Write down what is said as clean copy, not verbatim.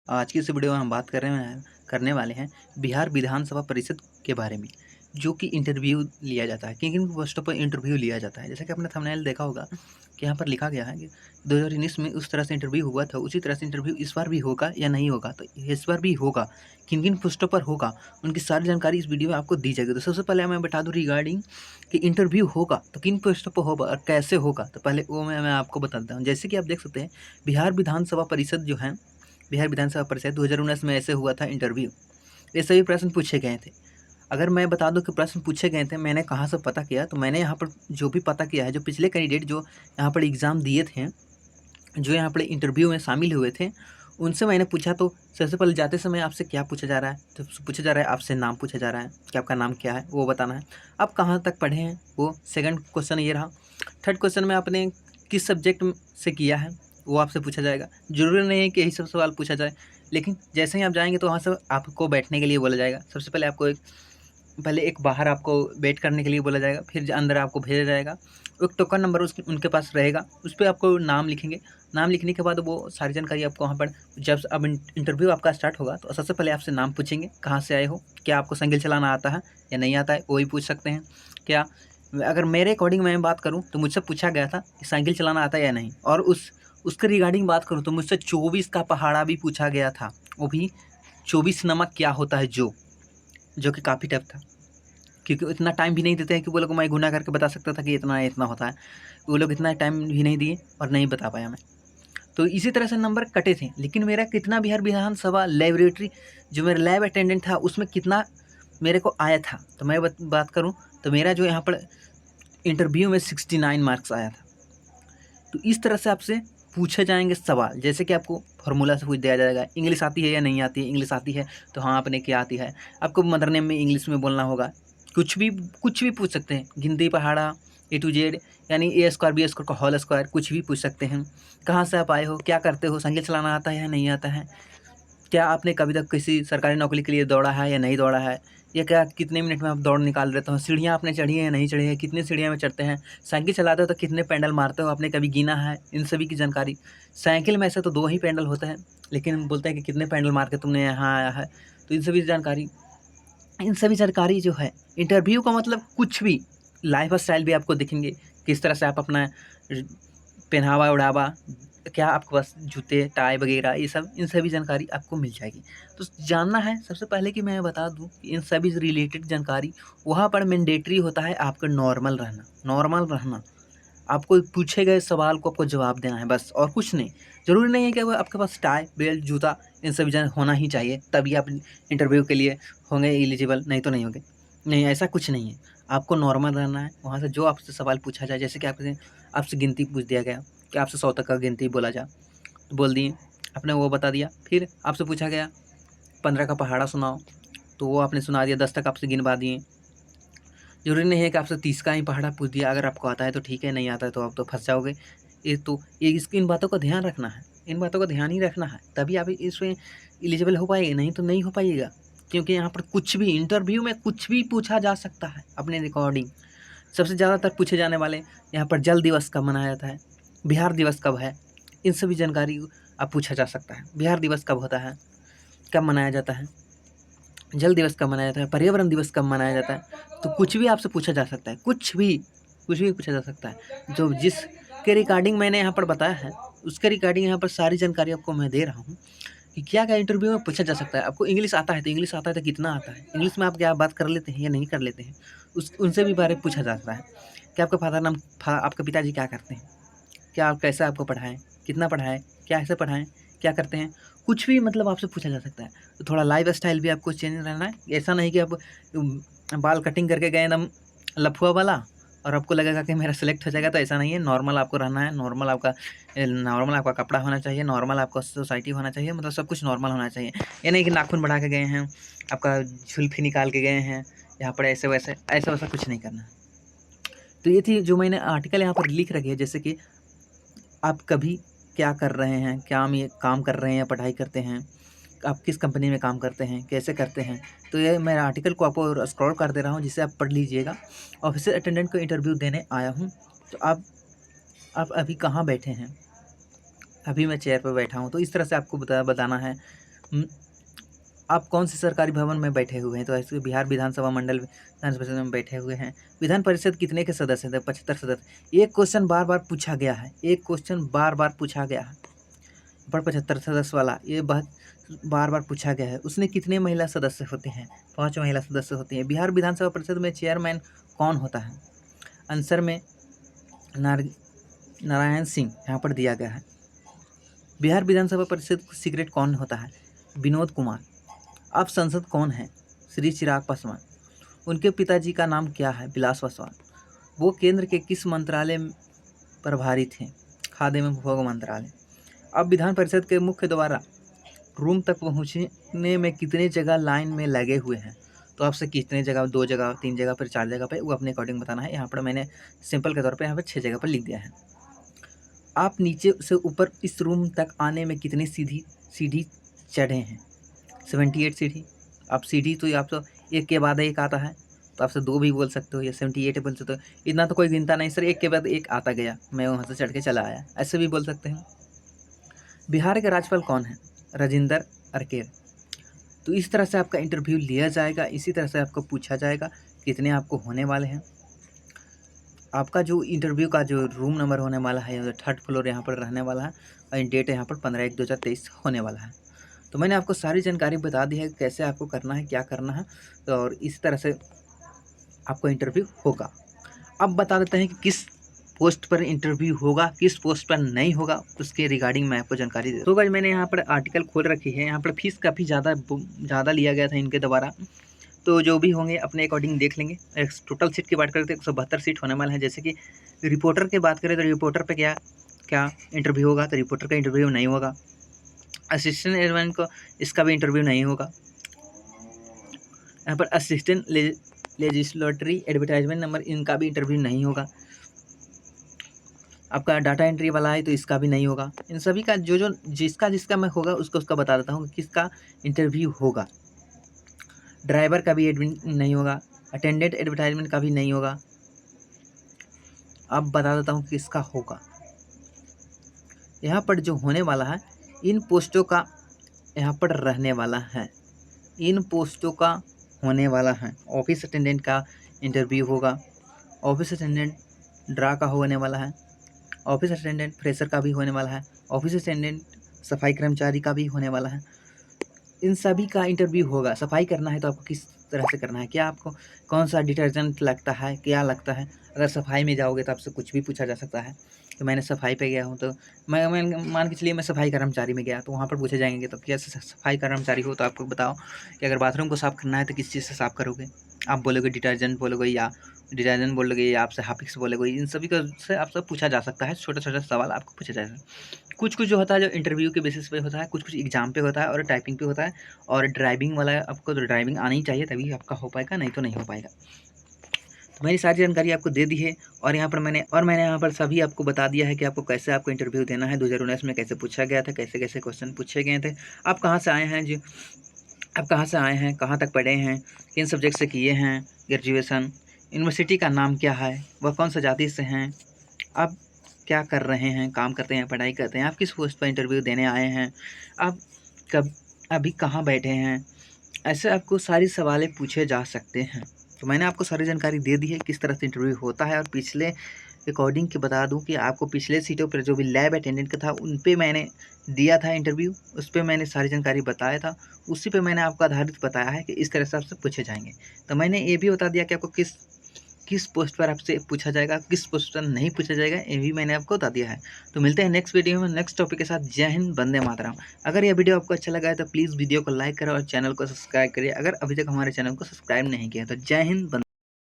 आज की इस वीडियो में हम बात करने वाले हैं बिहार विधानसभा परिषद के बारे में, जो कि इंटरव्यू लिया जाता है। किन-किन पोस्टों पर इंटरव्यू लिया जाता है। जैसा कि आपने थंबनेल देखा होगा कि यहाँ पर लिखा गया है कि 2019 में उस तरह से इंटरव्यू हुआ था, उसी तरह से इंटरव्यू इस बार भी होगा या नहीं होगा। तो इस बार भी होगा, किन-किन पोस्टों पर होगा, उनकी सारी जानकारी इस वीडियो में आपको दी जाएगी। तो सबसे पहले मैं बता दूँ रिगार्डिंग कि इंटरव्यू होगा तो किन पोस्टों पर होगा और कैसे होगा। तो पहले वो मैं आपको बता देता हूँ। जैसे कि आप देख सकते हैं, बिहार विधानसभा परिषद जो है, बिहार विधानसभा परिषद 2019 में ऐसे हुआ था इंटरव्यू। ये सभी प्रश्न पूछे गए थे। अगर मैं बता दूं कि प्रश्न पूछे गए थे, मैंने कहाँ से पता किया, तो मैंने यहाँ पर जो भी पता किया है, जो पिछले कैंडिडेट जो यहाँ पर एग्ज़ाम दिए थे, जो यहाँ पर इंटरव्यू में शामिल हुए थे, उनसे मैंने पूछा। तो सबसे पहले जाते समय आपसे क्या पूछा जा रहा है, तो पूछा जा रहा है, आपसे नाम पूछा जा रहा है कि आपका नाम क्या है, वो बताना है। आप कहाँ तक पढ़े हैं, वो सेकंड क्वेश्चन ये रहा। थर्ड क्वेश्चन में आपने किस सब्जेक्ट से किया है, वो आपसे पूछा जाएगा। ज़रूरी नहीं है कि यही सब सवाल पूछा जाए, लेकिन जैसे ही आप जाएंगे तो वहाँ से आपको बैठने के लिए बोला जाएगा। सबसे पहले आपको एक बाहर आपको वेट करने के लिए बोला जाएगा, फिर अंदर आपको भेजा जाएगा। एक टोकन नंबर उनके पास रहेगा, उस पर आपको नाम लिखेंगे। नाम लिखने के बाद वो सारी जानकारी आपको वहाँ पर, जब अब इंटरव्यू आपका स्टार्ट होगा, तो सबसे पहले आपसे नाम पूछेंगे, कहाँ से आए हो, क्या आपको साइकिल चलाना आता है या नहीं आता है, वो भी पूछ सकते हैं। क्या, अगर मेरे अकॉर्डिंग मैं बात करूँ तो मुझसे पूछा गया था कि साइकिल चलाना आता है या नहीं, और उसके रिगार्डिंग बात करूँ तो मुझसे 24 का पहाड़ा भी पूछा गया था। वो भी 24 नमक क्या होता है, जो कि काफ़ी टफ था, क्योंकि इतना टाइम भी नहीं देते हैं कि वो लोग मैं गुना करके बता सकता था कि इतना इतना होता है। वो लोग इतना टाइम भी नहीं दिए और नहीं बता पाया मैं। तो इसी तरह से नंबर कटे थे। लेकिन मेरा कितना बिहार विधानसभा लेबोरेटरी, जो मेरा लैब अटेंडेंट था, उसमें कितना मेरे को आया था, तो मैं बात करूँ तो मेरा जो यहाँ पर इंटरव्यू में 69 मार्क्स आया था। तो इस तरह से आपसे पूछे जाएंगे सवाल, जैसे कि आपको फार्मूला से पूछ दिया जाएगा, इंग्लिश आती है या नहीं आती है। इंग्लिश आती है तो हाँ, आपने क्या आती है। आपको मदर नेम में इंग्लिश में बोलना होगा। कुछ भी पूछ सकते हैं, गिनती पहाड़ा A to Z, यानी A² B² का होल स्क्वायर, कुछ भी पूछ सकते हैं। कहाँ से आप आए हो, क्या करते हो, साइकिल चलाना आता है या नहीं आता है, क्या आपने कभी तक किसी सरकारी नौकरी के लिए दौड़ा है या नहीं दौड़ा है, या क्या कितने मिनट में आप दौड़ निकाल लेते हो, सीढ़ियाँ आपने चढ़ी है या नहीं चढ़ी है, कितनी सीढ़ियाँ में चढ़ते हैं, साइकिल चलाते हो तो कितने पैडल मारते हो, आपने कभी गिना है, इन सभी की जानकारी। साइकिल में ऐसे तो 2 ही पैडल होते हैं, लेकिन बोलते हैं कि कितने पैडल मार के तुमने यहाँ आया है। तो इन सभी जानकारी जो है, इंटरव्यू का मतलब कुछ भी, लाइफ स्टाइल भी आपको दिखेंगे, किस तरह से आप अपना पहनावा ओढ़ावा, क्या आपके पास जूते टाई वगैरह, ये सब, इन सभी जानकारी आपको मिल जाएगी। तो जानना है सबसे पहले कि मैं बता दूं कि इन सभी से रिलेटेड जानकारी वहाँ पर मैंडेटरी होता है आपका नॉर्मल रहना। आपको पूछे गए सवाल को आपको जवाब देना है, बस, और कुछ नहीं। ज़रूरी नहीं है कि वो आपके पास टाई बेल्ट जूता इन सभी जान होना ही चाहिए तभी आप इंटरव्यू के लिए होंगे एलिजिबल, नहीं तो नहीं होंगे। नहीं, ऐसा कुछ नहीं है। आपको नॉर्मल रहना है। वहाँ से जो आपसे सवाल पूछा जाए, जैसे कि आपसे आपसे गिनती पूछ दिया गया कि आपसे 100 तक का गिनती बोला जा, तो बोल दिए, आपने वो बता दिया। फिर आपसे पूछा गया 15 का पहाड़ा सुनाओ, तो वो आपने सुना दिया। 10 तक आपसे गिनवा दिए। ज़रूरी नहीं है कि आपसे 30 का ही पहाड़ा पूछ दिया। अगर आपको आता है तो ठीक है, नहीं आता है तो आप तो फँस जाओगे। इन बातों का ध्यान रखना है। इन बातों का ध्यान ही रखना है, तभी आप इसमें एलिजिबल हो पाएँगे, नहीं तो नहीं हो पाइएगा। क्योंकि यहाँ पर कुछ भी, इंटरव्यू में कुछ भी पूछा जा सकता है अपने रिकॉर्डिंग। सबसे ज़्यादातर पूछे जाने वाले यहाँ पर जल दिवस कब मनाया जाता है, बिहार दिवस कब है, इन सभी जानकारी आप पूछा जा सकता है। बिहार दिवस कब होता है, कब मनाया जाता है, जल दिवस कब मनाया जाता है, पर्यावरण दिवस कब मनाया जाता है। तो कुछ भी आपसे पूछा जा सकता है, कुछ भी पूछा जा सकता है। जो जिसके रिगार्डिंग मैंने यहाँ पर बताया है, उसके रिगार्डिंग यहाँ पर सारी जानकारी आपको मैं दे रहा हूँ कि क्या-क्या इंटरव्यू में पूछा जा सकता है। आपको इंग्लिश आता है तो कितना आता है, इंग्लिश में आप क्या बात कर लेते हैं या नहीं कर लेते हैं, उस उनसे भी बारे में पूछा जाता है। कि आपका आपके पिताजी क्या करते हैं? क्या आप, कैसे आपको पढ़ाएँ? कितना पढ़ाएँ? कैसे पढ़ाएँ? क्या करते हैं? कुछ भी मतलब आपसे पूछा जा सकता है। तो थोड़ा लाइफ़स्टाइल भी आपको चेंज रहना है। ऐसा नहीं कि आप बाल कटिंग करके गए एकदम लफुआ वाला और आपको लगेगा कि मेरा सेलेक्ट हो जाएगा, तो ऐसा नहीं है। नॉर्मल आपको रहना है। नॉर्मल आपका कपड़ा होना चाहिए, नॉर्मल आपका सोसाइटी होना चाहिए, मतलब सब कुछ नॉर्मल होना चाहिए। ये नहीं कि नाखून बढ़ा के गए हैं, आपका जुल्फ़ी निकाल के गए हैं, यहाँ पर ऐसे-वैसे, ऐसा-वैसा कुछ नहीं करना है। तो ये थी जो मैंने आर्टिकल यहाँ पर लिख रखी है, जैसे कि आप कभी क्या कर रहे हैं, क्या हम ये काम कर रहे हैं या पढ़ाई करते हैं, आप किस कंपनी में काम करते हैं, कैसे करते हैं। तो ये मैं आर्टिकल को आपको स्क्रॉल कर दे रहा हूँ, जिसे आप पढ़ लीजिएगा। ऑफिसर अटेंडेंट को इंटरव्यू देने आया हूँ। तो आप अभी कहाँ बैठे हैं? अभी मैं चेयर पर बैठा हूँ। तो इस तरह से आपको बताना है। आप कौन से सरकारी भवन में बैठे हुए हैं? तो ऐसे बिहार विधानसभा मंडल विधान परिषद में बैठे हुए हैं। विधान परिषद कितने के सदस्य थे? 75 सदस्य। एक क्वेश्चन बार बार पूछा गया है, एक क्वेश्चन बार बार पूछा गया है पर 75 सदस्य वाला, ये बार बार पूछा गया है। उसमें कितने महिला सदस्य होते हैं? 5 महिला सदस्य होती हैं। बिहार विधानसभा परिषद में चेयरमैन कौन होता है? आंसर में नारायण सिंह यहाँ पर दिया गया है। बिहार विधानसभा परिषद सीक्रेट कौन होता है? विनोद कुमार। अब संसद कौन है? श्री चिराग पासवान। उनके पिताजी का नाम क्या है? विलास पासवान। वो केंद्र के किस मंत्रालय में प्रभारी थे? खाद्य एवं उपभोक्ता मंत्रालय। अब विधान परिषद के मुख्य द्वारा रूम तक पहुंचने में कितने जगह लाइन में लगे हुए हैं? तो आपसे कितने जगह, 2 जगह, 3 जगह, फिर 4 जगह पे, वो अपने अकॉर्डिंग बताना है। यहाँ पर मैंने सिंपल के तौर पे यहाँ पर 6 जगह पर लिख दिया है। आप नीचे से ऊपर इस रूम तक आने में कितनी सीढ़ी चढ़े हैं? 78 सीढ़ी। अब सीढ़ी तो आप तो एक के बाद एक आता है, तो आपसे 2 भी बोल सकते हो या 78 बोल सकते हो। इतना तो कोई गिनता नहीं सर, एक के बाद एक आता गया, मैं वहाँ से चढ़ के चला आया, ऐसे भी बोल सकते हैं। बिहार के राज्यपाल कौन है? राजेंद्र अरकेर। तो इस तरह से आपका इंटरव्यू लिया जाएगा, इसी तरह से आपको पूछा जाएगा कितने आपको होने वाले हैं। आपका जो इंटरव्यू का जो रूम नंबर होने वाला है, 3rd फ्लोर यहाँ पर रहने वाला है, और डेट यहाँ पर 15/1/2023 होने वाला है। तो मैंने आपको सारी जानकारी बता दी है कैसे आपको करना है, क्या करना है, तो और इस तरह से आपको इंटरव्यू होगा। अब बता देते हैं कि किस पोस्ट पर इंटरव्यू होगा, किस पोस्ट पर नहीं होगा, उसके रिगार्डिंग मैं आपको जानकारी दे। तो गाइस मैंने यहाँ पर आर्टिकल खोल रखी है। यहाँ पर फीस काफ़ी ज़्यादा लिया गया था इनके द्वारा, तो जो भी होंगे अपने अकॉर्डिंग देख लेंगे। टोटल सीट की बात करते हैं 172 सीट होने वाला है। जैसे कि रिपोर्टर की बात करें तो रिपोर्टर पे क्या इंटरव्यू होगा? तो रिपोर्टर का इंटरव्यू नहीं होगा। असिस्टेंट एडमिन को इसका भी इंटरव्यू नहीं होगा। यहाँ पर असिस्टेंट लेजिस्लेटरी एडवर्टाइजमेंट नंबर, इनका भी इंटरव्यू नहीं होगा। आपका डाटा एंट्री वाला है तो इसका भी नहीं होगा। इन सभी का जो जिसका मैं होगा उसका बता देता हूँ किसका इंटरव्यू होगा। ड्राइवर का भी एडमिट नहीं होगा, अटेंडेंट एडवर्टाइजमेंट का भी नहीं होगा। अब बता देता हूँ किसका होगा। यहाँ पर जो होने वाला है, इन पोस्टों का यहाँ पर रहने वाला है, इन पोस्टों का होने वाला है। ऑफिस अटेंडेंट का इंटरव्यू होगा, ऑफिस अटेंडेंट ड्रा का होने वाला है, ऑफिस अटेंडेंट फ्रेशर का भी होने वाला है, ऑफिस अटेंडेंट सफाई कर्मचारी का भी होने वाला है। इन सभी का इंटरव्यू होगा। सफाई करना है तो आपको किस तरह से करना है, क्या आपको कौन सा डिटर्जेंट लगता है, क्या लगता है। अगर सफाई में जाओगे तो आपसे कुछ भी पूछा जा सकता है। तो मैंने सफाई पे गया हूँ, तो मैं मान के चलिए मैं सफाई कर्मचारी में गया, तो वहाँ पर पूछे जाएंगे तो क्या सफाई कर्मचारी हो तो आपको बताओ कि अगर बाथरूम को साफ़ करना है तो किस चीज़ से साफ़ करोगे। आप बोलोगे डिटर्जेंट बोलोगे, या डिटर्जेंट बोलोगे, या आपसे हार्पिक से बोलोगे। इन सभी का से आपसे पूछा जा सकता है। छोटा छोटा सवाल आपको पूछा जाएगा। कुछ जो होता है जो इंटरव्यू के बेसिस पे होता है, कुछ एग्जाम पे होता है और टाइपिंग पे होता है। और ड्राइविंग वाला आपको तो ड्राइविंग आनी चाहिए तभी आपका हो पाएगा, नहीं तो नहीं हो पाएगा। तो मैंने सारी जानकारी आपको दे दी है। और यहाँ पर मैंने यहाँ पर सभी आपको बता दिया है कि आपको कैसे आपको इंटरव्यू देना है। 2019 में कैसे पूछा गया था, कैसे कैसे क्वेश्चन पूछे गए थे, आप कहाँ से आए हैं जी, आप कहाँ से आए हैं, कहाँ तक पढ़े हैं, किन सब्जेक्ट से किए हैं ग्रेजुएशन, यूनिवर्सिटी का नाम क्या है, वह कौन सा जाति से हैं, आप क्या कर रहे हैं, काम करते हैं, पढ़ाई करते हैं, आप किस पोस्ट पर इंटरव्यू देने आए हैं, आप कब अभी कहाँ बैठे हैं। ऐसे आपको सारी सवालें पूछे जा सकते हैं। तो मैंने आपको सारी जानकारी दे दी है किस तरह से इंटरव्यू होता है। और पिछले अकॉर्डिंग के बता दूं कि आपको पिछले सीटों पर जो भी लैब अटेंडेंट का था उन पे मैंने दिया था इंटरव्यू, उस पर मैंने सारी जानकारी बताया था, उसी पे मैंने आपको आधारित बताया है कि इस तरह से आपसे पूछे जाएंगे। तो मैंने ये भी बता दिया कि आपको किस पोस्ट पर आपसे पूछा जाएगा, किस पोस्ट पर नहीं पूछा जाएगा, ये भी मैंने आपको बता दिया है। तो मिलते हैं नेक्स्ट वीडियो में नेक्स्ट टॉपिक के साथ। जय हिंद, वंदे मातरम। अगर यह वीडियो आपको अच्छा लगा है तो प्लीज़ वीडियो को लाइक करें और चैनल को सब्सक्राइब करिए अगर अभी तक हमारे चैनल को सब्सक्राइब नहीं किया तो। जय हिंद।